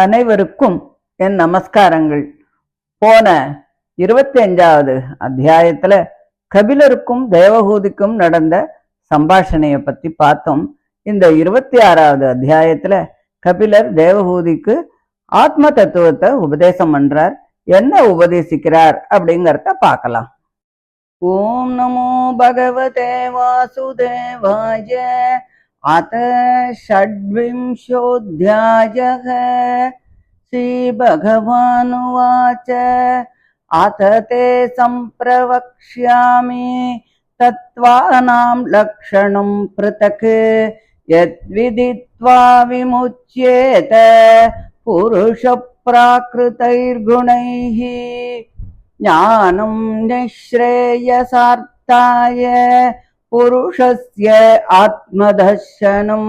அனைவருக்கும் என் நமஸ்காரங்கள். போன 25வது அத்தியாயத்துல கபிலருக்கும் தேவஹூதிக்கும் நடந்த சம்பாஷணைய பத்தி பார்த்தோம். இந்த 26வது அத்தியாயத்துல கபிலர் தேவஹூதிக்கு ஆத்ம தத்துவத்தை உபதேசம் பண்றார். என்ன உபதேசிக்கிறார் அப்படிங்கறத பார்க்கலாம். ஓம் நமோ பகவதே வாசுதேவாய. அத षड्विंशोऽध्यायः. श्रीभगवानुवाच अथ ते सम्प्रवक्ष्यामि तत्त्वानां लक्षणं पृथक् यद्विदित्वा विमुच्येत पुरुषप्राकृतैर्गुणैः ज्ञानं निःश्रेयसार्थाय पुरुषस्य आत्मदर्शनं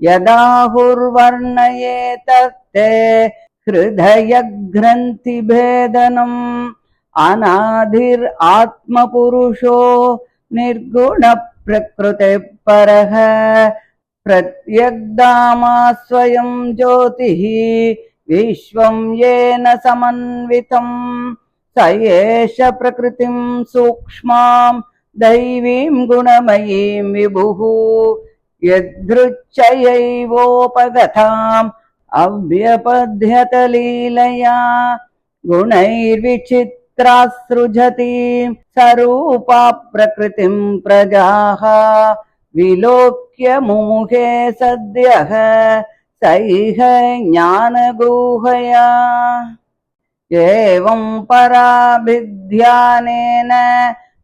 यदाहुर्वर्णयेत ते हृदयग्रन्थिभेदनम् अनादिर् आत्मपुरुषो निर्गुणप्रकृतिपरः प्रत्यग्धामा स्वयं ज्योतिः विश्वं येन समन्वितं स एष प्रकृतिं सूक्ष्मां दैवीं गुणमयीं विभुः यदृच्छयैवोपगताम् अव्यपद्यत लीलया गुणैर्विचित्रा सृजतीं सरूपा प्रकृतिं प्रजाः विलोक्य मुमुहे सद्यः सैह ज्ञानगूहया एवं पराभिध्यानेन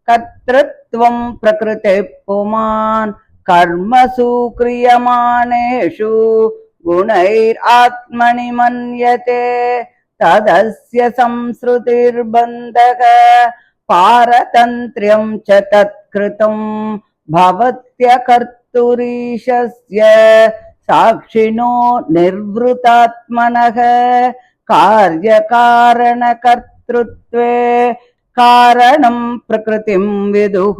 कर्तृत्वं प्रकृतिः पुमान् कर्मसु क्रियमाणेषु गुणैरात्मनि मन्यते तदस्य संसृतिर्बन्धः पारतन्त्र्यं च तत्कृतं भवत्यकर्तुरीशस्य साक्षिणो निर्वृतात्मनः कार्यकारणकर्तृत्वे कारणं प्रकृतिं विदुः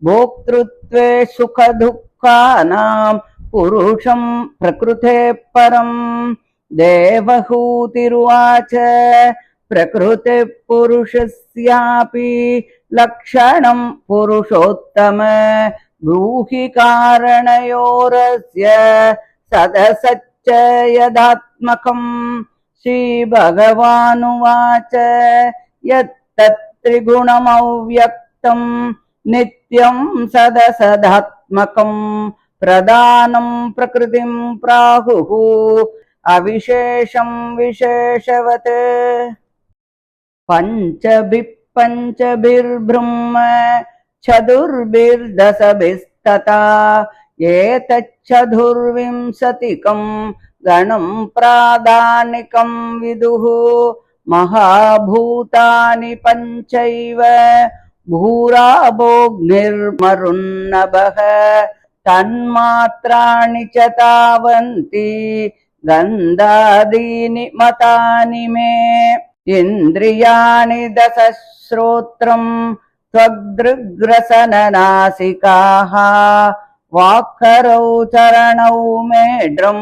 भोक्तृत्वे सुखदुःखानां पुरुषं प्रकृतेः परं देवहूतिरुवाच प्रकृतिः पुरुषस्यापि लक्षणं पुरुषोत्तम ब्रूहि कारणयोरस्य सदसच्च यदात्मकम् श्रीभगवानुवाच यत्तत्त्रिगुणमव्यक्तं नित्यं सदसदात्मकं प्रधानं प्रकृतिं प्राहुः अविशेषं विशेषवत् पञ्चभिर्ब्रह्म चतुर्भिर्दशभिस्तथा एतच्चतुर्विंशतिकं गणं प्रादानिकं विदुः महाभूतानि पञ्चैव भूराभोग्निर्मरुन्नभः तन्मात्राणि च तावन्ति गन्धादीनि मतानि मे इन्द्रियाणि दशश्रोत्रं त्वग्दृग्रसननासिकाः वाक्करौ चरणौ मेढ्रं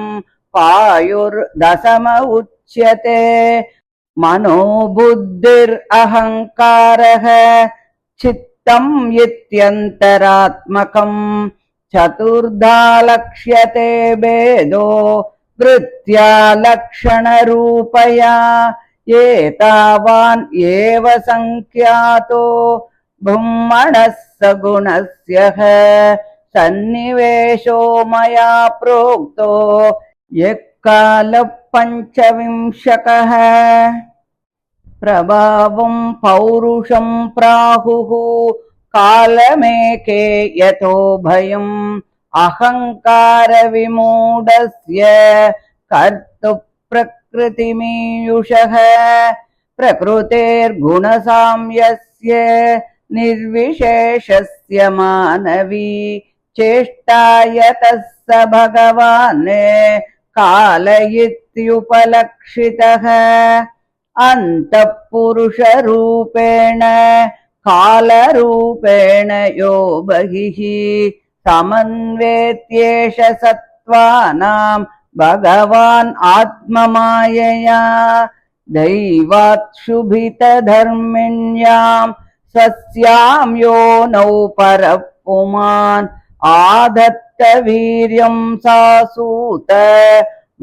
पायुर्दशम उच्यते मनोबुद्धिरहङ्कारः चित्तं इत्यन्तरात्मकं चतुर्धा लक्ष्यते भेदो वृत्त्या लक्षणरूपया एतावान् एव संख्यातो ब्रह्मणः सगुणस्य सन्निवेशो मया प्रोक्तो यत्कालः पञ्चविंशकः प्रभावं पौरुषं प्राहुः कालमेके यतो भयम् अहङ्कार विमूढस्य कर्तुप्रकृतिमीयुषः प्रकृतेर्गुणसाम्यस्य निर्विशेषस्य मानवी चेष्टायतः स भगवान् कालयित्युपलक्षितः अन्तःपुरुषरूपेण कालरूपेण यो बहिः समन्वेत्येष सत्त्वानां भगवान् आत्ममायया दैवात् शुभितधर्मिण्यां स्वस्यां योनौ परः पुमान् आधत्त वीर्यं सासूत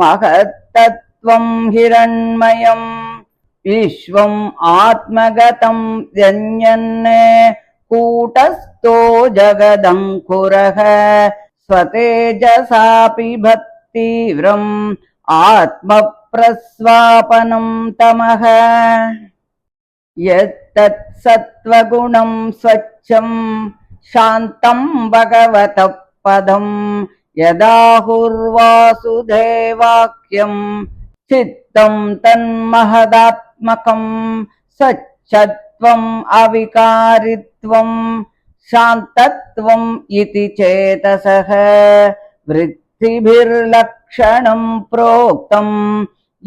महत्तत्त्वं हिरण्मयम् विश्वम् आत्मगतं व्यञ्जन् कूटस्थो जगदङ्कुरः स्वतेजसापि भक्तीव्रम् आत्मप्रस्वापनं तमः यत्तत्सत्त्वगुणं स्वच्छं शान्तं भगवतः पदं यदाहुर्वासुदेवाख्यं चित्तं तन्महदात्मकं सच्चत्वम् अविकारित्वं शान्तत्वम् इति चेतसः वृत्तिभिर्लक्षणं प्रोक्तं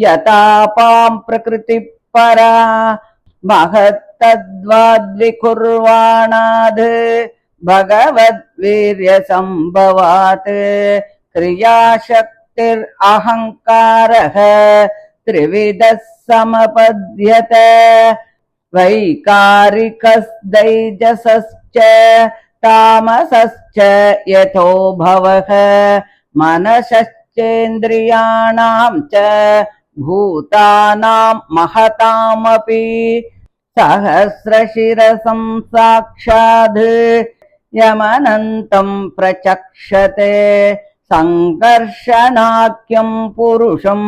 यतापां प्रकृतिः परा महत्तद्वाद्विकुर्वाणाद् भगवद्वीर्यसम्भवात् क्रियाशक्तिरहङ्कारः त्रिविधः समपद्यत वैकारिकस्दैजसश्च तामसश्च यथो भवः मनसश्चेन्द्रियाणां च भूतानां महतामपि सहस्रशिरसं साक्षात् यमनन्तं प्रचक्षते सङ्कर्षणाख्यं पुरुषं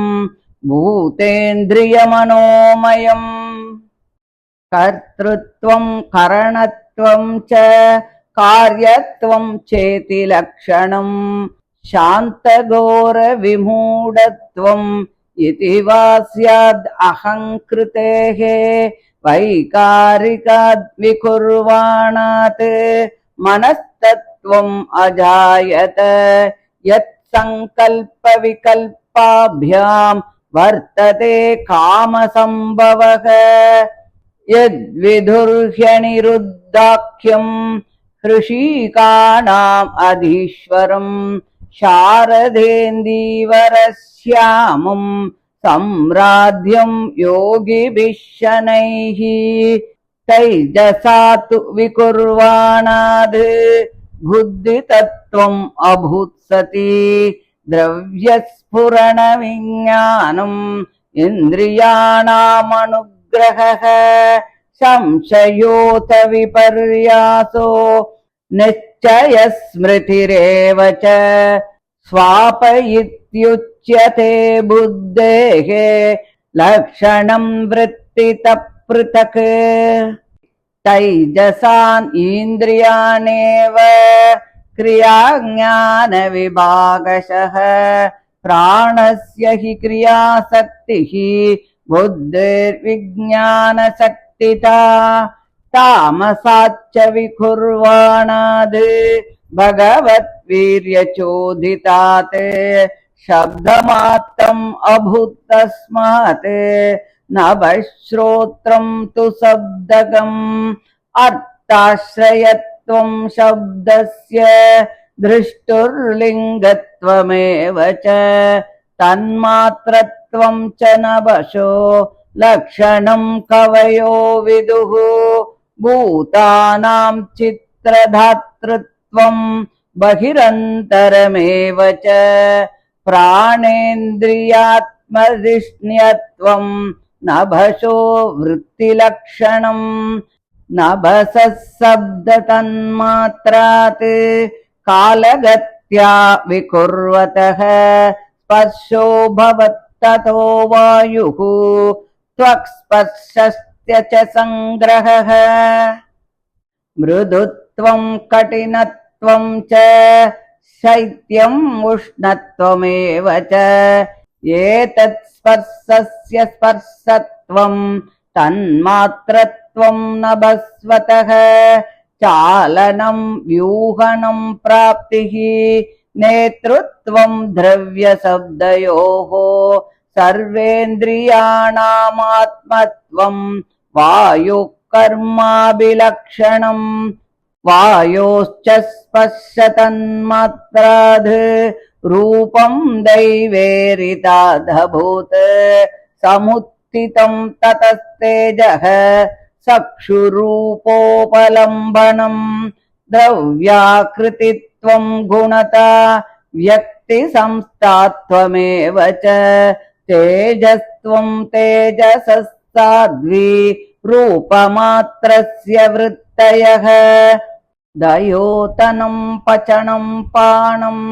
भूतेन्द्रियमनोमयम् कर्तृत्वं करणत्वं च कार्यत्वं चेति लक्षणं शान्तघोरविमूढत्वम् इति वा स्याद् अहङ्कृतेः वैकारिकाद् विकुर्वाणात् मनस्तत्त्वम् अजायत यत् सङ्कल्पविकल्पाभ्यां वर्तते कामसम्भवः यद्विदुर्ह्यनिरुद्धाख्यम् हृषीकाणाम् अधीश्वरम् शारदेन्दीवरश्यामम् सम्राध्यं योगिभिः शनैः तैजसा तु विकुर्वाणाद् बुद्धितत्त्वम् अभूत्सति द्रव्यस्फुरणविज्ञानम् इन्द्रियाणामनुग्रहः संशयोऽथ विपर्यासो निश्चयस्मृतिरेव च स्वापयित्युच्यते बुद्धेः लक्षणं वृत्तितः पृथक् तैजसान् इन्द्रियाणेव क्रियाज्ञानविभागशः प्राणस्य हि क्रियाशक्तिः बुद्धिर्विज्ञानशक्तिता तामसाच्च विकुर्वाणाद् भगवद्वीर्यचोदितात् शब्दमात्रम् अभूतस्मात् नभश्रोत्रं तु शब्दकम् अर्थाश्रयत्वं शब्दस्य दृष्टुर्लिङ्गत्वमेव च तन्मात्रत्वं च नभशो लक्षणं कवयो विदुः भूतानां चित्रधातृत्वं बहिरन्तरमेव च प्राणेन्द्रियात्मधिष्ण्यत्वं नभशो वृत्तिलक्षणम् नभसः शब्दतन्मात्रात् कालगत्या विकुर्वतः स्पर्शो भवत्ततो वायुः त्वक्स्पर्शस्य च सङ्ग्रहः मृदुत्वं कठिनत्वं च शैत्यम् उष्णत्वमेव च एतत् स्पर्शस्य स्पर्शत्वं तन्मात्रत्वं नभस्वतः चालनं व्यूहनं प्राप्तिः नेतृत्वं द्रव्यशब्दयोः सर्वेन्द्रियाणामात्मत्वं वायुः कर्माभिलक्षणम् वायोश्च स्पर्शतन्मात्राद् रूपं दैवेरितादभूत् समुत्थितं ततस्तेजः चक्षुरूपोपलम्बनम् द्रव्याकृतित्वं गुणता व्यक्तिसंस्थात्वमेव च तेजस्त्वं तेजसस्साध्वी रूपमात्रस्य वृत्तयः दयोतनं पचनं पाणम्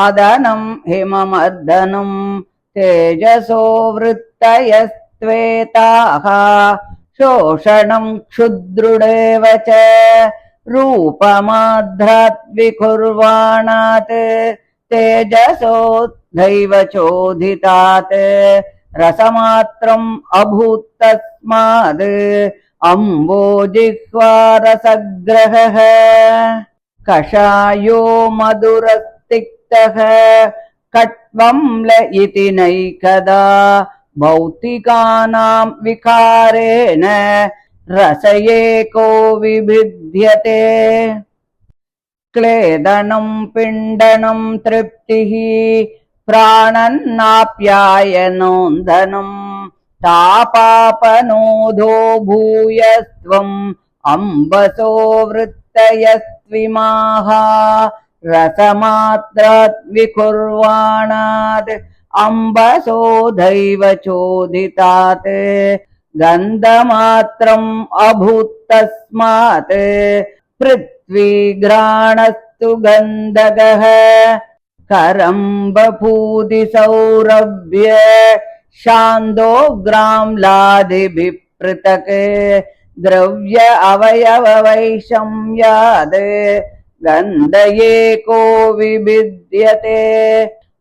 अदनं हिममर्दनं तेजसो वृत्तयस्त्वेताः शोषणं क्षुद्रुडेव च रूपमाध्रात् विकुर्वाणात् तेजसो दैव चोदितात् रसमात्रम् अभूत् तस्माद् अम्बो जिह्वारसग्रहः कषायो मधुरस्तिक्तः कट्वम्ल इति नैकदा भौतिकानां विकारेण रस एको विभिद्यते क्लेदनं पिण्डनं तृप्तिः प्राणन्नाप्यायनोन्दनं तापापनोदो भूयस्त्वम् अम्बसो वृत्तयस्त्विमाः रसमात्रात् विकुर्वाणात् अम्बसो दैव चोदितात् गन्धमात्रम् अभूत् तस्मात् पृथ्वीघ्राणस्तु गन्धगः करम्बभूति सौरभ्य शान्दोग्राम्लादिभिः पृथक् द्रव्य अवयव वैषम्याद् गन्ध एको विभिद्यते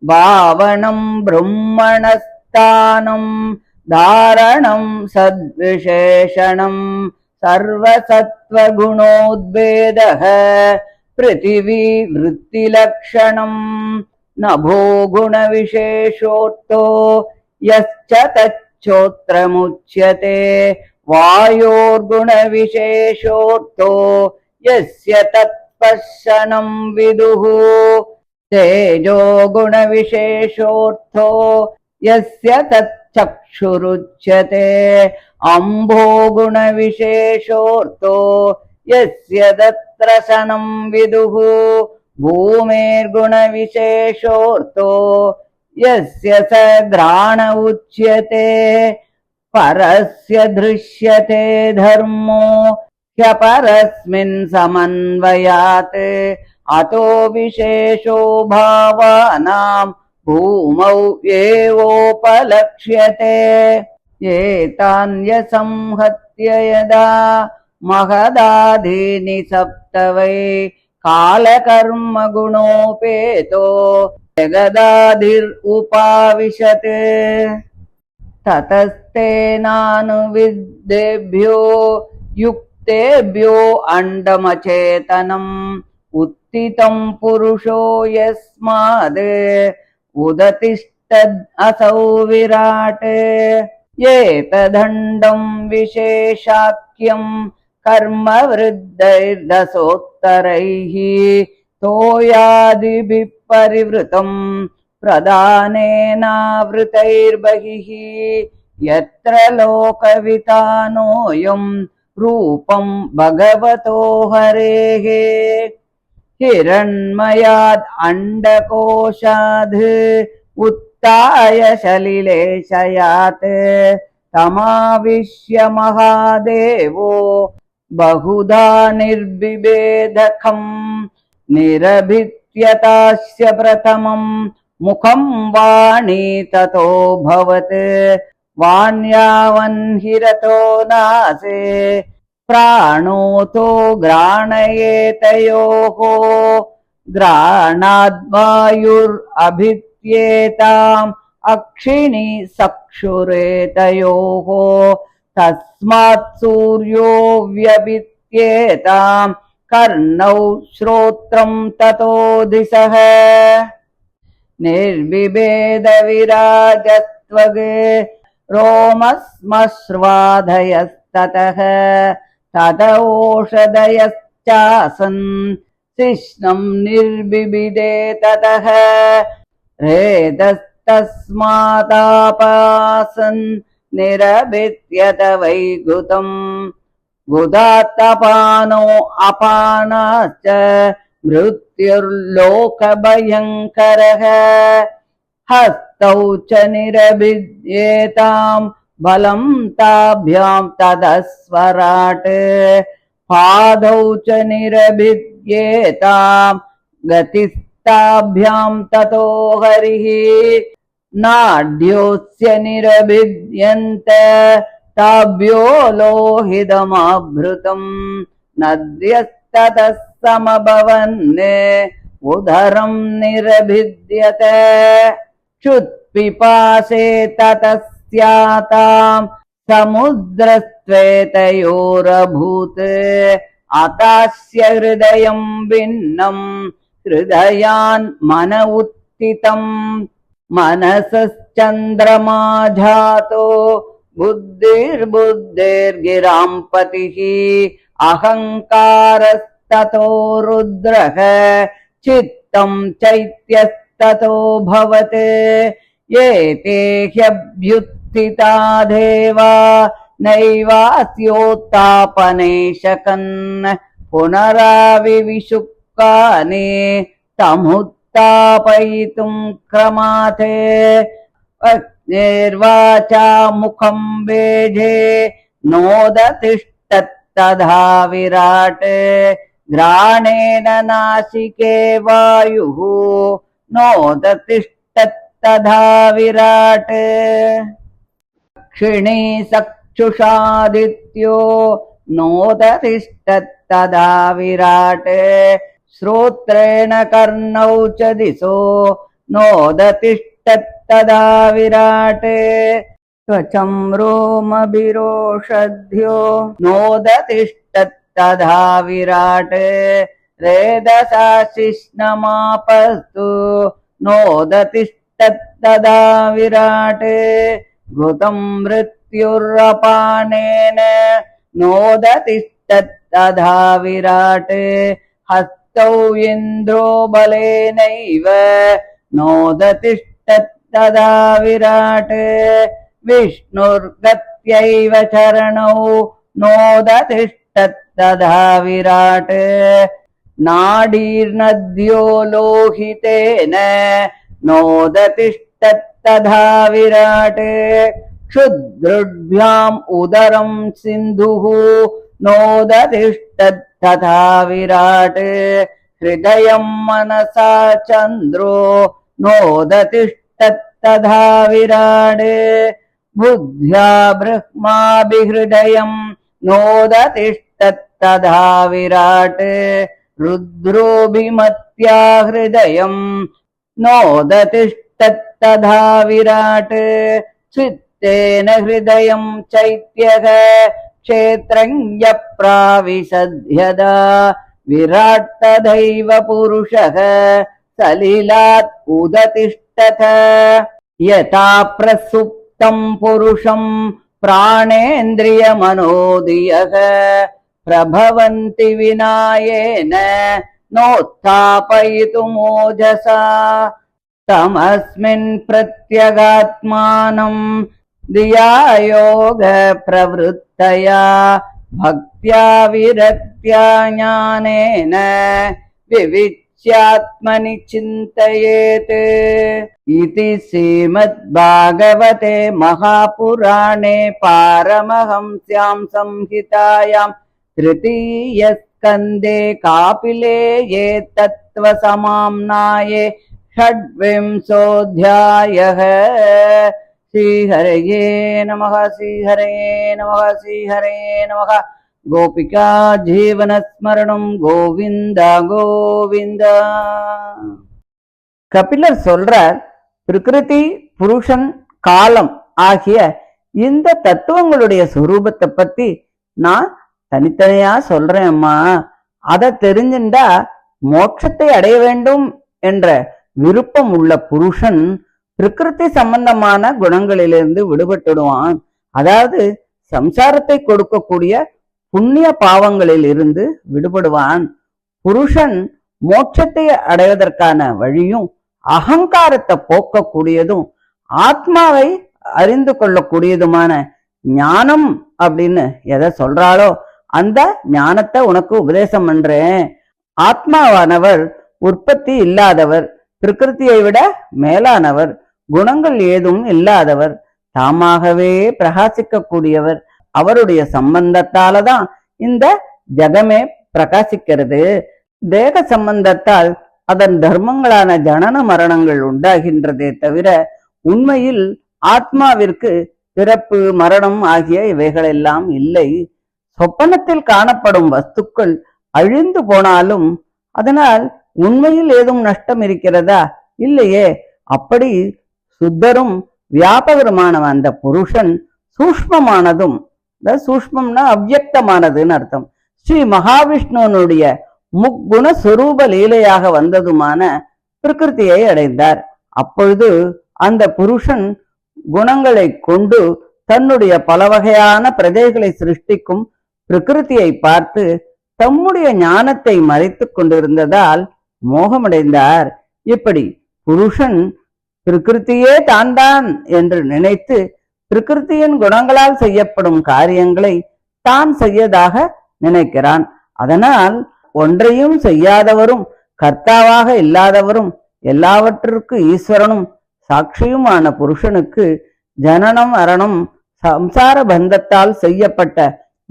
भावनं ब्रह्मणस्थानं धारणं सद्विशेषणं सर्वसत्त्वगुणोद्भेदः पृथिवी वृत्तिलक्षणं नभो गुणविशेषोक्तो यश्च तच्छोत्रमुच्यते वायोर्गुणविशेषोक्तो यस्य तत्स्पर्शनं विदुः तेजो गुणविशेषोक्तो यस्य तच्चक्षुरुच्यते अम्भो गुणविशेषोक्तो यस्य तत्रसनं विदुः भूमेर्गुणविशेषोक्तो यस्य स घ्राण उच्यते परस्य दृश्यते धर्मो ह्यपरस्मिन् समन्वयात् अतो विशेषो भावानां भूमौ एवोपलक्ष्यते एतान्यसंहत्य यदा महदादीनि सप्त वै कालकर्म गुणोपेतो जगदाधिरुपाविशत् ततस्तेनानुविद्येभ्यो युक्तेभ्यो अण्डमचेतनम् उत्थितं पुरुषो यस्माद् उदतिष्ठद् असौ विराट् एतदण्डं विशेषाख्यं कर्म वृद्धैर्दशोत्तरैः तोयादिभिः परिवृतं प्रदानेनावृतैर्बहिः यत्र लोकवितानोऽयं रूपं भगवतो हरेः हिरण्मयाद् अण्डकोशाद् उत्थाय सलिलेशयात् तमाविश्य महादेवो बहुधा निर्बिभेदकम् निरभित्यतास्य प्रथमम् मुखं वाणी ततो भवत् वाण्यावन्हिरतो नासे प्राणोतो घ्राणयेतयोः घ्राणाद्वायुरभित्येताम् अक्षिणी चक्षुरेतयोः तस्मात् सूर्यो व्यभित्येताम् कर्णौ श्रोत्रं ततो दिशः निर्विभेद विराजत्वगे रोमस्मश्वादयस्ततः ततोषधयश्चासन् शिष्णं निर्बिबिदे ततः रेदस्तस्मादापासन् निरभित्यत वैगुतम् गुदात्तपानो अपानाश्च मृत्युर्लोकभयङ्करः हस्तौ च निरभिद्येताम् बलं ताभ्यां तदस्वराट् पादौ च निरभिद्येताम् गतिस्ताभ्यां ततो हरिः नाड्योऽस्य निरभिद्यन्त ताभ्यो लोहितमाभृतम् नद्यस्ततः समभवन् उदरं निरभिद्यत क्षुत्पिपासे ततस्यातां समुद्रस्त्वेतयोरभूत् अतास्य हृदयं भिन्नं हृदयान् मन उत्थितम् मनसश्चन्द्रमा जातो बुद्धिर्बुद्धेर्गिरां पतिः अहङ्कारस्ततो रुद्रः चित्तं चैत्यस्ततो भवत् एते ह्यभ्युत्थिता देवा नैवास्योत्तापने शकन् पुनराविविशुक्कानि तमुत्तापयितुं क्रमात् अग्निर्वाचा मुखं वेजे नोदतिष्ठत्तथा विराट् घ्राणेन नासिके वायुः नोदतिष्ठत्तथा विराट् दक्षिणे चक्षुषादित्यो नोदतिष्ठत्तथा विराट् श्रोत्रेण कर्णौ च दिशो नोदतिष्ठत्तथा विराट् त्वचं रोमभिरोषध्यो नोदतिष्ठत्तथा विराट् रेदसा शिश्नमापस्तु नोदतिष्ठत्तथा विराट् घृतं मृत्युरपानेन नोदतिष्ठत्तथा विराट् हस्तौ इन्द्रो बलेनैव नोदतिष्ठत्तथा विराट् विष्णुर्गत्यैव चरणौ नोदतिष्ठत्तथा विराट् नाडीर्नद्यो लोहितेन नोदतिष्ठत्तथा विराट् क्षुद्रुभ्याम् उदरं सिन्धुः नोदतिष्ठत्तथा विराट् हृदयं मनसा चन्द्रो नोदतिष्ठत्तथा विराट् बुद्ध्या ब्रह्माभिहृदयं नोदतिष्ठत्तथा विराट् रुद्रोऽभिमत्या हृदयं नोदतिष्ठत्तथा विराट् चित्तेन हृदयं चैत्यः क्षेत्रं यप्राविशद्यदा विराट् तथैव पुरुषः सलिलात् उदतिष्ठत यथा प्रसुप्तं पुरुषं प्राणेन्द्रियमनोधियः प्रभवन्ति विनायेन नोत्थापयितुमोजसा तमस्मिन् प्रत्यगात्मानं धिया योग प्रवृत्तया भक्त्या विरक्त्या ज्ञानेन विविच्यात्मनि चिन्तयेत् इति श्रीमद्भागवते महापुराणे पारमहंस्यां संहितायां तृतीयस्कन्धे कापिलेये तत्त्वसमाम्नाये षड्विंशोऽध्यायः। श्रीहरये नमः श्रीहरये नमः श्रीहरये नमः। गोपिका जीवनस्मरणं गोविंद गोविंद। கபிலர் சொல்றார், பிரகிருதி, புருஷன், காலம் ஆகிய இந்த தத்துவங்களுடைய சுரூபத்தை பத்தி நான் தனித்தனியா சொல்றேன் அம்மா. அதை தெரிஞ்சுண்டா மோட்சத்தை அடைய வேண்டும் என்ற விருப்பம் உள்ள புருஷன் பிரகிருதி சம்பந்தமான குணங்களிலிருந்து விடுபட்டுடுவான். அதாவது சம்சாரத்தை கொடுக்கக்கூடிய புண்ணிய பாவங்களில் இருந்து விடுபடுவான். புருஷன் மோட்சத்தை அடைவதற்கான வழியும் அகங்காரத்தை போக்கக்கூடியதும் ஆத்மாவை அறிந்து கொள்ளக்கூடியதுமான ஞானம் அப்படின்னு எதை சொல்றாளோ அந்த ஞானத்தை உனக்கு உபதேசம் பண்றேன். ஆத்மாவானவர் உற்பத்தி இல்லாதவர், பிரகிருதியை விட மேலானவர், குணங்கள் ஏதும் இல்லாதவர், தாமாகவே பிரகாசிக்க கூடியவர். அவருடைய சம்பந்தத்தாலதான் இந்த ஜகமே பிரகாசிக்கிறது. தேக சம்பந்தத்தால் அதன் தர்மங்களான ஜனன மரணங்கள் உண்டாகின்றதே தவிர உண்மையில் ஆத்மாவிற்கு பிறப்பு மரணம் ஆகிய இவைகளெல்லாம் இல்லை. சொப்பனத்தில் காணப்படும் வஸ்துக்கள் அழிந்து போனாலும் அதனால் உண்மையில் ஏதும் நஷ்டம் இருக்கிறதா? இல்லையே. அப்படி சுத்தரும் வியாபகருமான அந்த புருஷன் சூஷ்மமானதும், சூஷ்மம்னா அவ்யக்தமானதுன்னு அர்த்தம், ஸ்ரீ மகாவிஷ்ணுவனுடைய முக்குண சொரூப லீலையாக வந்ததுமான பிரகிருதியை அடைந்தார். அப்பொழுது அந்த புருஷன் குணங்களை கொண்டு தன்னுடைய பல வகையான பிரஜைகளை சிருஷ்டிக்கும் பிரகிருதியை பார்த்து தம்முடைய ஞானத்தை மறைத்து கொண்டிருந்ததால் மோகமடைந்தார். இப்படி புருஷன் பிரகிருதியே தான் என்று நினைத்து பிரகிருதியின் குணங்களால் செய்யப்படும் காரியங்களை தான் செய்யதாக நினைக்கிறான். அதனால் ஒன்றையும் செய்யாதவரும் கர்த்தாவாக இல்லாதவரும் எல்லாவற்றிற்கு ஈஸ்வரனும் சாட்சியுமான புருஷனுக்கு ஜனனம் மரணம் சம்சார பந்தத்தால் செய்யப்பட்ட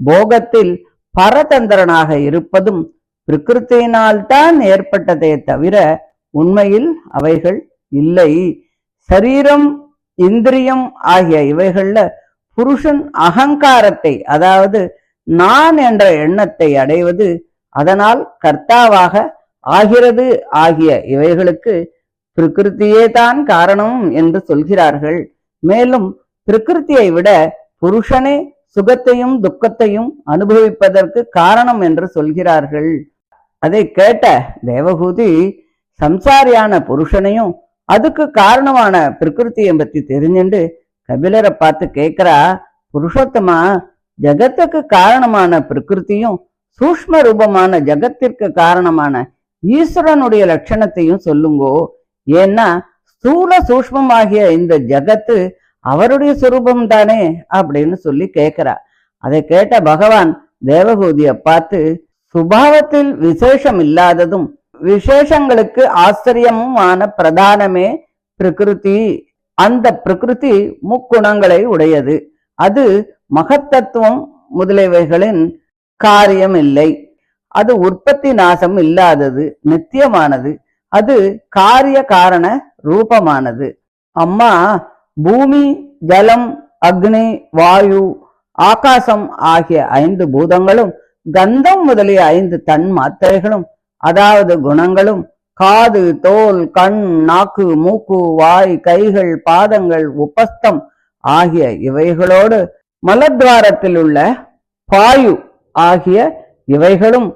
போகத்தில் பரதந்திரனாக இருப்பதும் பிரகிருத்தியினால்தான் ஏற்பட்டதே தவிர உண்மையில் அவைகள் இல்லை. சரீரம் இந்திரியம் ஆகிய இவைகள்ல புருஷன் அகங்காரத்தை, அதாவது நான் என்ற எண்ணத்தை அடைவது, அதனால் கர்த்தாவாக ஆகிறது ஆகிய இவைகளுக்கு பிரகிருத்தியே தான் காரணம் என்று சொல்கிறார்கள். மேலும் பிரகிருத்தியை விட புருஷனே சுகத்தையும் துக்கத்தையும் அனுபவிப்பதற்கு காரணம் என்று சொல்கிறார்கள். அதை கேட்ட தேவகூதி சம்சாரியான புருஷனையும் அதுக்கு காரணமான பிரகிருத்தியை பத்தி தெரிஞ்சுண்டு கபிலரை பார்த்து கேட்கிறா, புருஷோத்தமா, ஜகத்துக்கு காரணமான பிரகிருத்தியும் சூஷ்ம ரூபமான ஜகத்திற்கு காரணமான ஈஸ்வரனுடைய லட்சணத்தையும் சொல்லுங்கோ. ஏன்னா ஸ்தூல சூஷ்மமாகிய இந்த ஜகத்து அவருடைய சுரூபம் தானே அப்படின்னு சொல்லி கேட்கிறா. அதை கேட்ட பகவான் தேவகூதிய பார்த்து, சுபாவத்தில் விசேஷம் இல்லாததும் விசேஷங்களுக்கு ஆச்சரியமுமான பிரதானமே பிரகிருதி. அந்த பிரகிருதி முக்குணங்களை உடையது. அது மகத்தத்துவம் முதலியவைகளின் காரியம் இல்லை. அது உற்பத்தி நாசம் இல்லாதது, நித்தியமானது. அது காரிய காரண ரூபமானது. அம்மா, பூமி, ஜலம், அக்னி, வாயு, ஆகாசம் ஆகிய 5 பூதங்களும் கந்தம் முதலிய 5 தன் மாத்திரைகளும், அதாவது குணங்களும், காது, தோல், கண், நாக்கு, மூக்கு, வாய், கைகள், பாதங்கள், உபஸ்தம் ஆகிய இவைகளோடு மலத்வாரத்தில் உள்ள பாயு ஆகிய இவைகளும்,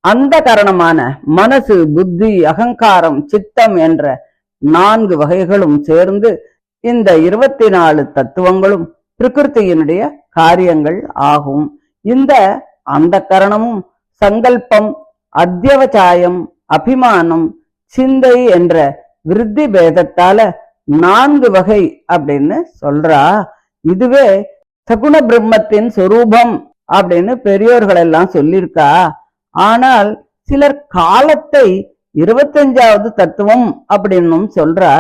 அந்த காரணமான மனசு, புத்தி, அகங்காரம், சித்தம் என்ற 4 வகைகளும் சேர்ந்து இந்த 24 தத்துவங்களும் பிரகிருத்தியினுடைய காரியங்கள் ஆகும். இந்த அந்த கரணமும் சங்கல்பம், அத்தியவச்சாயம், அபிமானம், சிந்தை என்ற விருத்தி பேதத்தால 4 வகை அப்படின்னு சொல்றா. இதுவே சகுண பிரம்மத்தின் சொரூபம் அப்படின்னு பெரியோர்கள் எல்லாம் சொல்லியிருக்கா. ஆனால் சிலர் காலத்தை 25வது தத்துவம் அப்படின்னும் சொல்றா.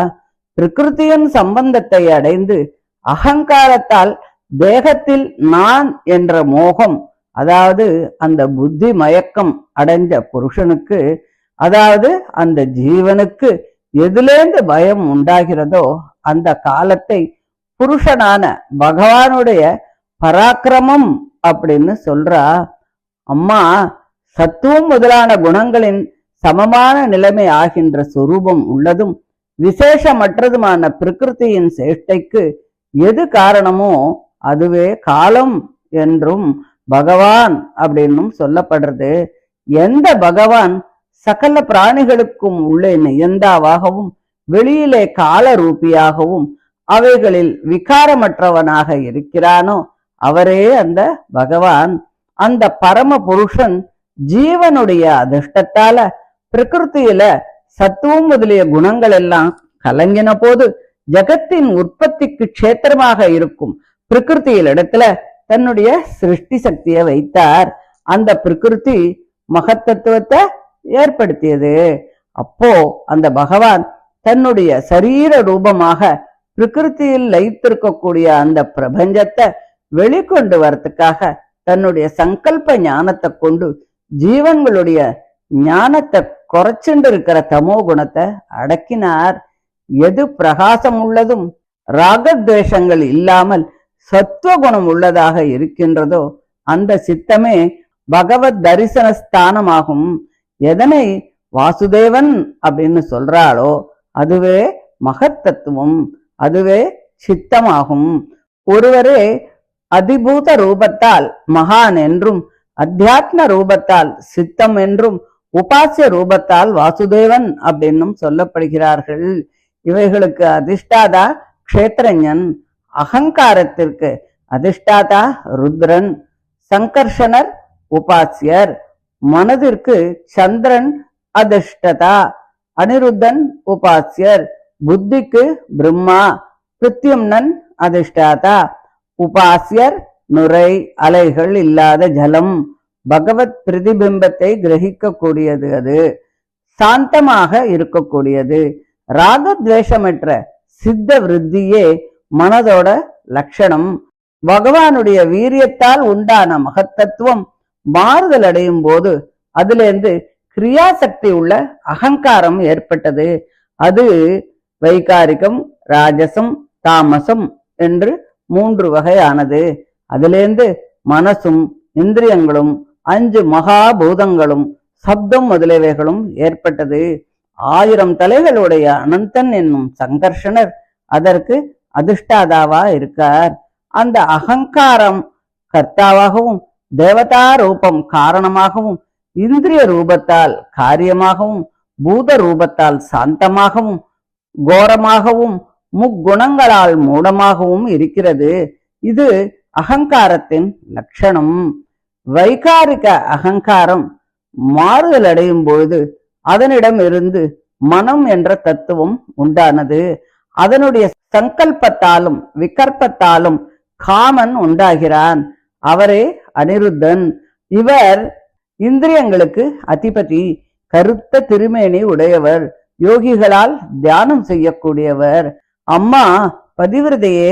பிரகிருத்தியின் சம்பந்தத்தை அடைந்து அகங்காரத்தால் தேகத்தில் நான் என்ற மோகம், அதாவது அந்த புத்தி மயக்கம் அடைஞ்ச புருஷனுக்கு, அதாவது அந்த ஜீவனுக்கு எதிலேந்து பயம் உண்டாகிறதோ அந்த காலத்தை புருஷனான பகவானுடைய பராக்கிரமம் அப்படின்னு சொல்றா. அம்மா, சத்துவம் முதலான குணங்களின் சமமான நிலைமை ஆகின்ற சொரூபம் உள்ளதும் விசேஷமற்றதுமான பிரகிருத்தியின் சேஷ்டைக்கு எது காரணமோ அதுவே காலம் என்றும் பகவான் அப்படின்னும் சொல்லப்படுறது. எந்த பகவான் சகல பிராணிகளுக்கும் உள்ளே நியந்தாவாகவும் வெளியிலே கால ரூபியாகவும் அவைகளில் விகாரமற்றவனாக இருக்கிறானோ அவரே அந்த பகவான். அந்த பரம புருஷன் ஜீவனுடைய அதிர்ஷ்டத்தால பிரகிருத்தியில சத்துவம் முதலிய குணங்கள் எல்லாம் கலங்கின போது ஜகத்தின் உற்பத்திக்கு க்ஷேத்திரமாக இருக்கும் பிரகிருதியில் இடத்துல தன்னுடைய சிருஷ்டி சக்தியை வைத்தார். அந்த பிரகிருதி மகத்தத்துவத்தை ஏற்படுத்தியது. அப்போ அந்த பகவான் தன்னுடைய சரீர ரூபமாக பிரகிருதியில் லயித்திருக்கக்கூடிய அந்த பிரபஞ்சத்தை வெளிக்கொண்டு வரத்துக்காக தன்னுடைய சங்கல்ப ஞானத்தை கொண்டு ஜீவன்களுடைய ஞானத்தை குறைச்சுண்டு இருக்கிற தமோ குணத்தை அடக்கினார். எது பிரகாசம் உள்ளதும் ராகத்வேஷங்கள் இல்லாமல் சத்துவகுணம் உள்ளதாக இருக்கின்றதோ அந்த சித்தமே பகவத் தரிசன ஸ்தானமாகும். எதனை வாசுதேவன் அப்படின்னு சொல்றாளோ அதுவே மகத்தத்துவம், அதுவே சித்தமாகும். ஒருவரே அதிபூத ரூபத்தால் மகான் என்றும் அத்தியாத்ம ரூபத்தால் சித்தம் என்றும் உபாசிய ரூபத்தால் வாசுதேவன் அப்படின்னும் சொல்லப்படுகிறார்கள். இவைகளுக்கு அதிஷ்டாதா க்ஷேத்திரஞன், அகங்காரத்திற்கு அதிஷ்டாதா ருத்ரன், சங்கர்ஷனர் உபாசியர், மனதிற்கு சந்திரன் அதிஷ்டதா, அனிருத்தன் உபாசியர், புத்திக்கு பிரம்மா, பிருத்யும்னன் அதிஷ்டாதா, உபாசியர் நுரை அலைகள் இல்லாத ஜலம், பகவத் பிரதிபிம்பத்தை கிரகிக்க கூடியது, அது சாந்தமாக இருக்கக்கூடியது. ராகத்வேஷமற்ற சித்த விருத்தியே மனதோட லட்சணம். பகவானுடைய வீரியத்தால் உண்டான மகத்தத்துவம் மாறுதல் அடையும் போது அதிலிருந்து கிரியாசக்தி உள்ள அகங்காரம் ஏற்பட்டது. அது வைகாரிகம், ராஜசம், தாமசம் என்று 3 வகையானது. அதிலிருந்து மனசும் இந்திரியங்களும் 5 மகாபூதங்களும் சப்தம் முதலியவைகளும் ஏற்பட்டது. 1000 தலைகளுடைய அனந்தன் என்னும் சங்கர்ஷனர் அதற்கு அதிஷ்டாதாவா இருக்கார். அந்த அகங்காரம் கர்த்தாவாகவும் தேவதா ரூபம் காரணமாகவும் இந்திரிய ரூபத்தால் காரியமாகவும் பூத ரூபத்தால் சாந்தமாகவும் கோரமாகவும் முக்குணங்களால் மூடமாகவும் இருக்கிறது. இது அகங்காரத்தின் லட்சணம். வைகாரிக அகங்காரம் மாறுதல் அடையும் பொழுது அதனிடம் இருந்து மனம் என்ற தத்துவம் உண்டானது. அதனுடைய சங்கல்பத்தாலும் விகற்பத்தாலும் காமன் உண்டாகிறான். அவரே அனிருத்தன். இவர் இந்திரியங்களுக்கு அதிபதி, கருத்த திருமேனி உடையவர், யோகிகளால் தியானம் செய்யக்கூடியவர். அம்மா பதிவிரதையே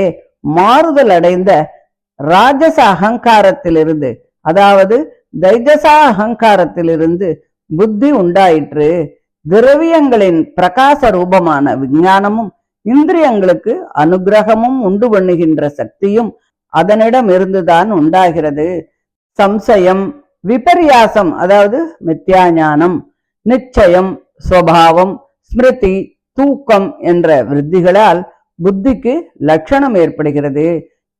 மாறுதல் அடைந்த ராஜச அகங்காரத்திலிருந்து, அதாவது தைஜசா அகங்காரத்திலிருந்து புத்தி உண்டாயிற்று. திரவியங்களின் பிரகாச ரூபமான விஞ்ஞானமும் இந்திரியங்களுக்கு அனுகிரகமும் உண்டு பண்ணுகின்ற சக்தியும் அதனிடம் இருந்துதான் உண்டாகிறது. சம்சயம், விபரியாசம் அதாவது மித்யாஞானம், நிச்சயம், சுவாவம், ஸ்மிருதி, தூக்கம் என்ற விருத்திகளால் புத்திக்கு லட்சணம் ஏற்படுகிறது.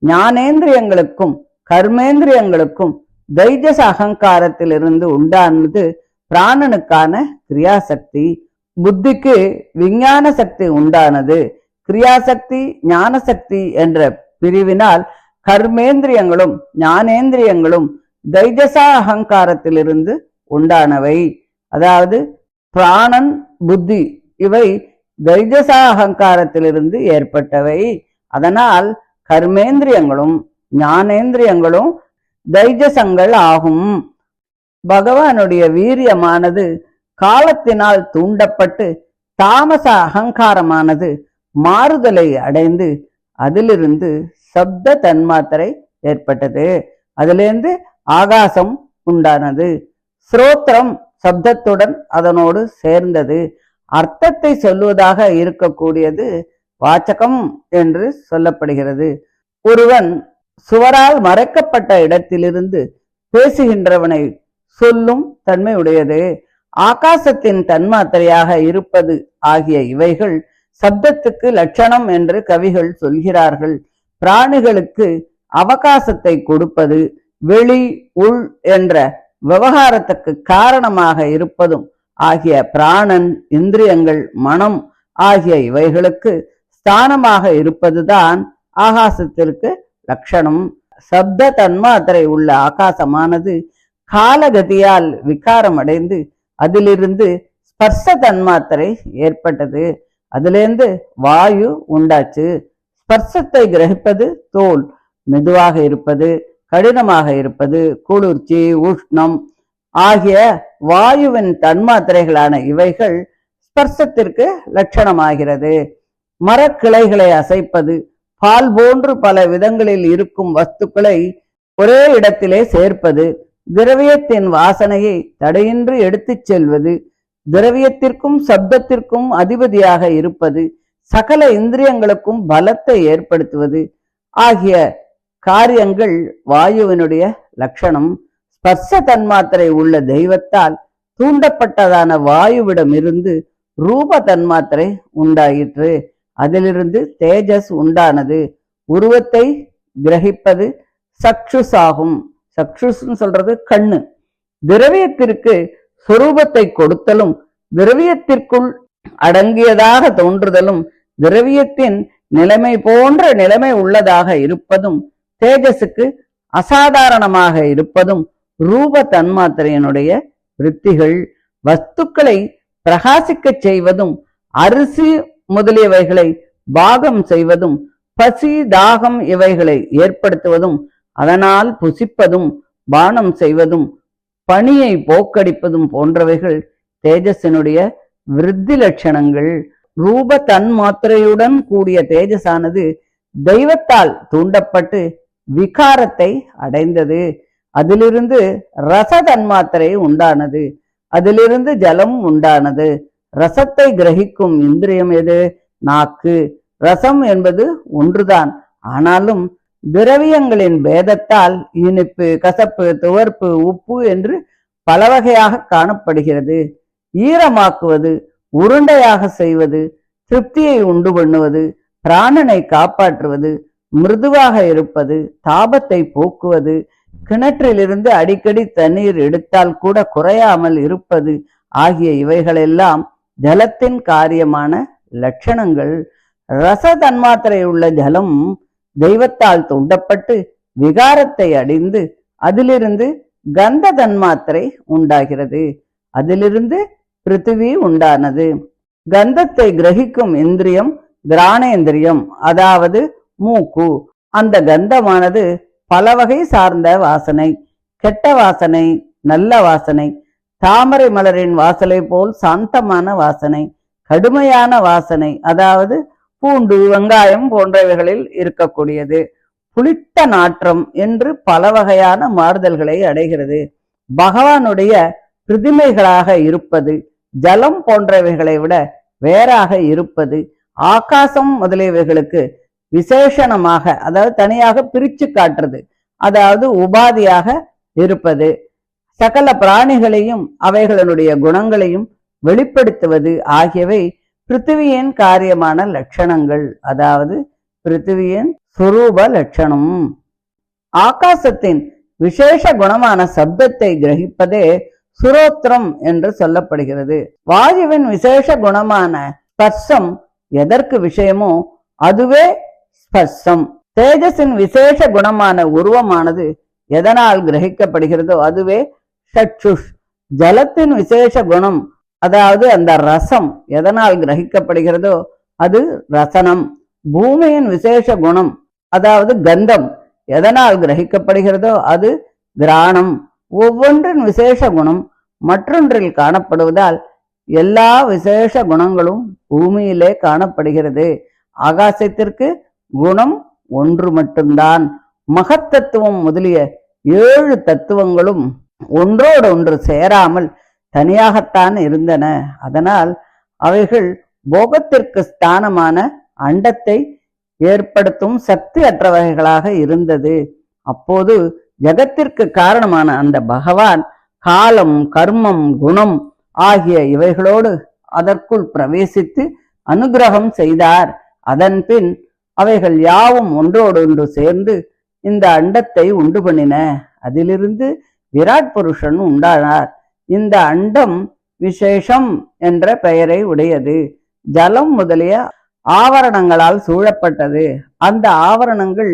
ஞானேந்திரியங்களுக்கும் கர்மேந்திரியங்களுக்கும் தைஜச அகங்காரத்திலிருந்து உண்டானது பிராணனுக்கான கிரியாசக்தி. புத்திக்கு விஞ்ஞான சக்தி உண்டானது. கிரியாசக்தி ஞானசக்தி என்ற பிரிவினால் கர்மேந்திரியங்களும் ஞானேந்திரியங்களும் தைஜசா அகங்காரத்திலிருந்து உண்டானவை. அதாவது பிராணன், புத்தி இவை தைஜசா அகங்காரத்திலிருந்து ஏற்பட்டவை. அதனால் கர்மேந்திரியங்களும் ஞானேந்திரியங்களும் தைஜசங்கள் ஆகும். பகவானுடைய வீரியமானது காலத்தினால் தூண்டப்பட்டு தாமச அகங்காரமானது மாறுதலை அடைந்து அதிலிருந்து சப்த தன்மாத்திரை ஏற்பட்டது. அதிலிருந்து ஆகாசம் உண்டானது. ஸ்ரோத்திரம் சப்தத்துடன் அதனோடு சேர்ந்தது. அர்த்தத்தை சொல்வதாக இருக்கக்கூடியது வாச்சகம் என்று சொல்லப்படுகிறது. ஒருவன் சுவரால் மறைக்கப்பட்ட இடத்திலிருந்து பேசுகின்றவனை சொல்லும் தன்மை உடையது. ஆகாசத்தின் தன்மாத்திரையாக இருப்பது ஆகிய இவைகள் சப்தத்துக்கு லட்சணம் என்று கவிகள் சொல்கிறார்கள். பிராணிகளுக்கு அவகாசத்தை கொடுப்பது, வெளி உள் என்ற விவகாரத்துக்கு காரணமாக இருப்பதும் ஆகிய பிராணன், இந்திரியங்கள், மனம் ஆகிய இவைகளுக்கு ஸ்தானமாக இருப்பதுதான் ஆகாசத்திற்கு லட்சணம். சப்த தன்மாத்திரை உள்ள ஆகாசமானது காலகதியால் விகாரம் அடைந்து அதிலிருந்து ஸ்பர்ச தன்மாத்திரை ஏற்பட்டது. அதிலிருந்து வாயு உண்டாச்சு. ஸ்பர்சத்தை கிரகிப்பது தோல், மெதுவாக இருப்பது, கடினமாக இருப்பது, குளிர்ச்சி, உஷ்ணம் ஆகிய வாயுவின் தன்மாத்திரைகளான இவைகள் ஸ்பர்சத்திற்கு லட்சணமாகிறது. மரக்கிளைகளை அசைப்பது, பால் போன்று பல விதங்களில் இருக்கும் வஸ்துக்களை ஒரே இடத்திலே சேர்ப்பது, திரவியத்தின் வாசனையை தடையின்றி எடுத்துச் செல்வது, திரவியத்திற்கும் சப்தத்திற்கும் அதிபதியாக இருப்பது, சகல இந்திரியங்களுக்கும் பலத்தை ஏற்படுத்துவது ஆகிய காரியங்கள் வாயுவினுடைய லட்சணம். ஸ்பர்ச தன்மாத்திரை உள்ள தெய்வத்தால் தூண்டப்பட்டதான வாயுவிடமிருந்து ரூப தன்மாத்திரை உண்டாயிற்று. அதிலிருந்து தேஜஸ் உண்டானது. உருவத்தை கிரகிப்பது சக்ஷுசாகும். சக்ஷுஸ்ன்னு சொல்றது கண்ணு. திரவியத்திற்கு சொரூபத்தை கொடுத்தலும் திரவியத்திற்குள் அடங்கியதாக தோன்றுதலும் திரவியத்தின் நிலைமை போன்ற நிலைமை உள்ளதாக இருப்பதும் தேஜஸுக்கு அசாதாரணமாக இருப்பதும் ரூப தன்மாத்திரையினுடைய விருத்திகள். வஸ்துக்களை பிரகாசிக்க செய்வதும் அரிசி முதலியவைகளை பாகம் செய்வதும் பசி தாகம் இவைகளை ஏற்படுத்துவதும் அதனால் புசிப்பதும் பானம் செய்வதும் பணியை போக்கடிப்பதும் போன்றவைகள் தேஜஸினுடைய விருத்தி லட்சணங்கள். ரூப தன்மாத்திரையுடன் கூடிய தேஜஸானது தெய்வத்தால் தூண்டப்பட்டு விகாரத்தை அடைந்தது. அதிலிருந்து ரச தன்மாத்திரை உண்டானது. அதிலிருந்து ஜலம் உண்டானது. ரசத்தை கிரகிக்கும் இந்திரியம் எது? நாக்கு. ரசம் என்பது ஒன்றுதான். ஆனாலும் திரவியங்களின் பேதத்தால் இனிப்பு, கசப்பு, துவர்ப்பு, உப்பு என்று பல வகையாக காணப்படுகிறது. ஈரமாக்குவது, உருண்டையாக செய்வது, திருப்தியை உண்டு பண்ணுவது, பிராணனை காப்பாற்றுவது, மிருதுவாக இருப்பது, தாபத்தை போக்குவது, கிணற்றிலிருந்து அடிக்கடி தண்ணீர் எடுத்தால் கூட குறையாமல் இருப்பது ஆகிய இவைகளெல்லாம் ஜலத்தின் காரியமான லட்சணங்கள். ரச தன்மாத்திரை உள்ள ஜலம் தெய்வத்தால் தூண்டப்பட்டு விகாரத்தை அடைந்து அதிலிருந்து கந்த தன்மாத்திரை உண்டாகிறது. அதிலிருந்து பிருத்திவி உண்டானது. கந்தத்தை கிரகிக்கும் இந்திரியம் கிராணேந்திரியம், அதாவது மூக்கு. அந்த கந்தமானது பல வகை சார்ந்த வாசனை, கெட்ட வாசனை, நல்ல வாசனை, தாமரை மலரின் வாசனை போல் சாந்தமான வாசனை, கடுமையான வாசனை, அதாவது பூண்டு, வெங்காயம் போன்றவைகளில் இருக்கக்கூடியது, புளித்த நாற்றம் என்று பல வகையான மாறுதல்களை அடைகிறது. பகவானுடைய பிரதிமைகளாக இருப்பது, ஜலம் போன்றவைகளை விட வேறாக இருப்பது, ஆகாசம் முதலியவைகளுக்கு விசேஷணமாக, அதாவது தனியாக பிரிச்சு காட்டுறது, அதாவது உபாதியாக இருப்பது, சகல பிராணிகளையும் அவைகளினுடைய குணங்களையும் வெளிப்படுத்துவது ஆகியவை பிருத்திவியின் காரியமான லட்சணங்கள், அதாவது பிருத்திவியின் சுரூப லட்சணம். ஆகாசத்தின் விசேஷ குணமான சப்தத்தை கிரகிப்பதே சுரோத்திரம் என்று சொல்லப்படுகிறது. வாயுவின் விசேஷ குணமான ஸ்பர்சம் எதற்கு விஷயமோ அதுவே ஸ்பர்சம். தேஜஸின் விசேஷ குணமான உருவமானது எதனால் கிரகிக்கப்படுகிறதோ அதுவே சக்ஷுஷ். ஜலத்தின் விசேஷ குணம், அதாவது அந்த ரசம் எதனால் கிரகிக்கப்படுகிறதோ அது ரசனம். பூமியின் விசேஷ குணம், அதாவது கந்தம் எதனால் கிரகிக்கப்படுகிறதோ அது கிராணம். ஒவ்வொன்றின் விசேஷ குணம் மற்றொன்றில் காணப்படுவதால் எல்லா விசேஷ குணங்களும் பூமியிலே காணப்படுகிறது. ஆகாசத்திற்கு குணம் ஒன்று மட்டும்தான். மகத்தத்துவம் முதலிய 7 தத்துவங்களும் ஒன்றோடொன்று சேராமல் தனியாகத்தான் இருந்தன. அதனால் அவைகள் போகத்திற்கு ஸ்தானமான அண்டத்தை ஏற்படுத்தும் சக்தி அற்றவைகளாக இருந்தது. அப்போது ஜகத்திற்கு காரணமான அந்த பகவான் காலம், கர்மம், குணம் ஆகிய இவைகளோடு அதற்குள் பிரவேசித்து அனுகிரகம் செய்தார். அதன் பின் அவைகள் யாவும் ஒன்றோடொன்று சேர்ந்து இந்த அண்டத்தை உண்டு பண்ணின. அதிலிருந்து விராட் புருஷன் உண்டானார். இந்த அண்டம் விசேஷம் என்ற பெயரை உடையது. ஜலம் முதலிய ஆவரணங்களால் சூழப்பட்டது. அந்த ஆவரணங்கள்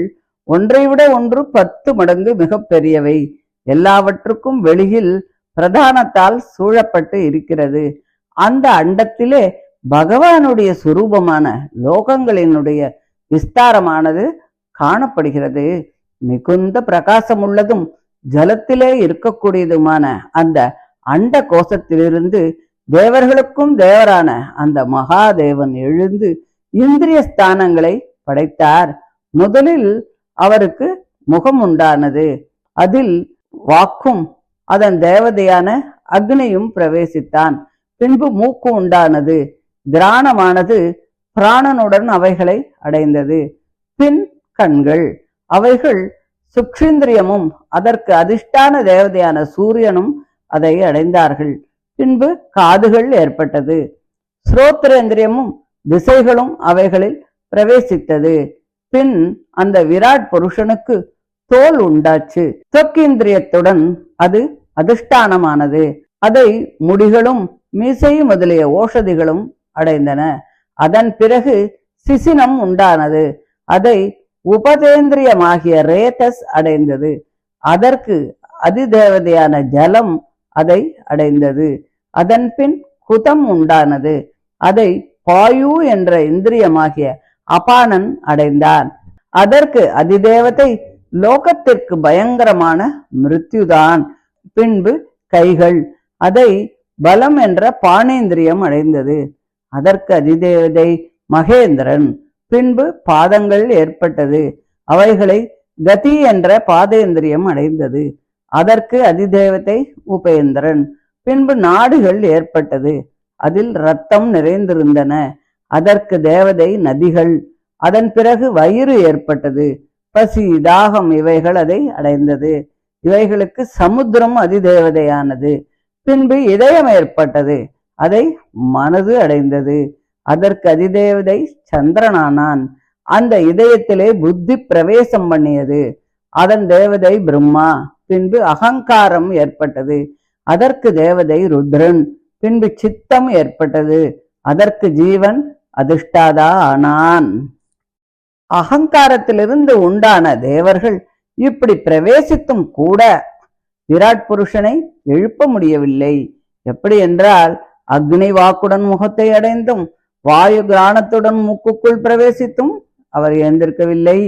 ஒன்றைவிட ஒன்று 10 மடங்கு மிக பெரியவை. எல்லாவற்றுக்கும் வெளியில் பிரதானத்தால் சூழப்பட்டு இருக்கிறது. அந்த அண்டத்திலே பகவானுடைய சுரூபமான லோகங்களினுடைய விஸ்தாரமானது காணப்படுகிறது. மிகுந்த பிரகாசம் உள்ளதும் ஜலத்திலே இருக்கக்கூடியதுமான அந்த அண்ட கோஷத்திலிருந்து தேவர்களுக்கும் தேவரான அந்த மகாதேவன் எழுந்து இந்திரிய ஸ்தானங்களை படைத்தார். முதலில் அவருக்கு முகம் உண்டானது, அதில் வாக்கும் அதன் தேவதையான அக்னியும் பிரவேசித்தான். பின்பு மூக்கு உண்டானது, கிராணமானது பிராணனுடன் அவைகளை அடைந்தது. பின் கண்கள், அவைகள் சுக்ஷிந்திரியமும் அதற்கு அதிஷ்டான தேவதையான சூரியனும் அதை அடைந்தார்கள். பின்பு காதுகள் ஏற்பட்டது, ஸ்ரோத்ரேந்திரியமும் திசைகளும் அவைகளில் பிரவேசித்தது. பின் அந்த விராட் புருஷனுக்கு தோல் உண்டாச்சு. தொக்கீந்திரியத்துடன் அது அதிஷ்டானமானது, அதை முடிகளும் மீசை முதலிய ஓஷதிகளும் அடைந்தன. அதன் பிறகு சிசினம் உண்டானது, அதை உபதேந்திரியமாகிய ரேதஸ் அடைந்தது. அதற்கு அதிதேவதையான ஜலம் அதை அடைந்தது. அதன் பின் குதம் உண்டானது, அதை பாயு என்ற இந்திரியமாகிய அபானன் அடைந்தான். அதற்கு அதிதேவதை லோகத்திற்கு பயங்கரமான மிருத்யுதான். பின்பு கைகள், அதை பலம் என்ற பாணேந்திரியம் அடைந்தது. அதற்கு அதிதேவதை மகேந்திரன். பின்பு பாதங்கள் ஏற்பட்டது, அவைகளை கதி என்ற பாதேந்திரியம் அடைந்தது. அதற்கு அதிதேவதை உபேந்திரன். பின்பு நாடுகள் ஏற்பட்டது, அதில் இரத்தம் நிறைந்திருந்தன. அதற்கு தேவதை நதிகள். அதன் பிறகு வயிறு ஏற்பட்டது, பசி தாகம் இவைகள் அதை அடைந்தது. இவைகளுக்கு சமுத்திரம் அதிதேவதையானது. பின்பு இதயம் ஏற்பட்டது, அதை மனது அடைந்தது. அதற்கு அதிதேவதை சந்திரனானான். அந்த இதயத்திலே புத்தி பிரவேசம் பண்ணியது. அதன் தேவதை பிரம்மா. பின்பு அகங்காரம் ஏற்பட்டது, அதற்கு தேவதை ருத்ரன். பின்பு சித்தம் ஏற்பட்டது, அதற்கு ஜீவன் அதிஷ்டாதா ஆனான். அகங்காரத்திலிருந்து உண்டான தேவர்கள் இப்படி பிரவேசித்தும் கூட விராட் புருஷனை எழுப்ப முடியவில்லை. எப்படி என்றால், அக்னி வாக்குடன் முகத்தை அடைந்தும் வாயு கிராணத்துடன் மூக்குக்குள் பிரவேசித்தும் அவர் எழுந்திருக்கவில்லை.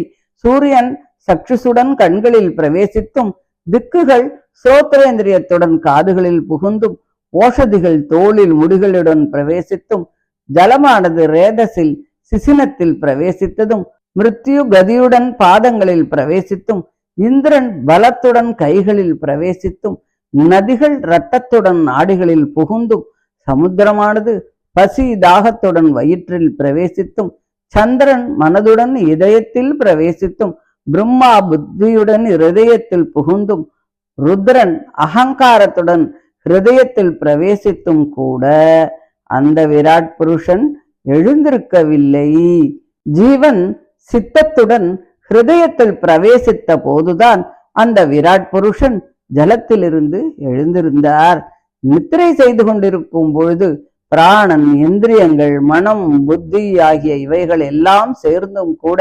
சூரியன் சக்ஷுசுடன் கண்களில் பிரவேசித்தும், திக்குகள் ஸ்ரோத்ரேந்திரியத்துடன் காதுகளில் புகுந்தும், ஓஷதிகள் தோளில் முடிகளுடன் பிரவேசித்தும், ஜலமானது ரேதஸில் சிசினத்தில் பிரவேசித்ததும், மிருத்யு கதியுடன் பாதங்களில் பிரவேசித்தும், இந்திரன் பலத்துடன் கைகளில் பிரவேசித்தும், நதிகள் இரத்தத்துடன் நாடிகளில் புகுந்தும், சமுத்திரமானது பசி தாகத்துடன் வயிற்றில் பிரவேசித்தும், சந்திரன் மனதுடன் இதயத்தில் பிரவேசித்தும், பிரம்மா புத்தியுடன் இருதயத்தில் புகுந்தும், ருத்ரன் அகங்காரத்துடன் ஹிருதயத்தில் பிரவேசித்தும் கூட அந்த விராட் புருஷன் எழுந்திருக்கவில்லை. ஜீவன் சித்தத்துடன் ஹிருதயத்தில் பிரவேசித்த போதுதான் அந்த விராட் புருஷன் ஜலத்திலிருந்து எழுந்திருந்தார். நித்திரை செய்து கொண்டிருக்கும் பொழுது பிராணன், இந்திரியங்கள், மனம், புத்தி ஆகிய இவைகள் எல்லாம் சேர்ந்தும் கூட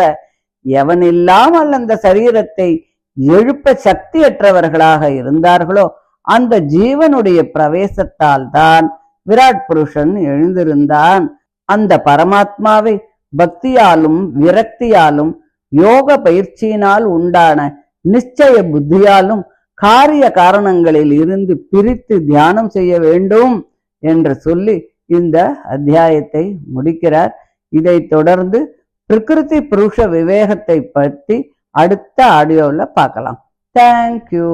எவனில்லாமல் அந்த சரீரத்தை எழுப்ப சக்தியற்றவர்களாக இருந்தார்களோ அந்த ஜீவனுடைய பிரவேசத்தால் தான் விராட் புருஷன் எழுந்திருந்தான். அந்த பரமாத்மாவை பக்தியாலும் விரக்தியாலும் யோக பயிற்சியினால் உண்டான நிச்சய புத்தியாலும் காரிய காரணங்களில் இருந்து பிரித்து தியானம் செய்ய வேண்டும் என்று சொல்லி இந்த அத்தியாயத்தை முடிக்கிறார். இதை தொடர்ந்து பிரகிருதி புருஷ விவேகத்தை பற்றி அடுத்த ஆடியோவில் பார்க்கலாம். தேங்க்யூ.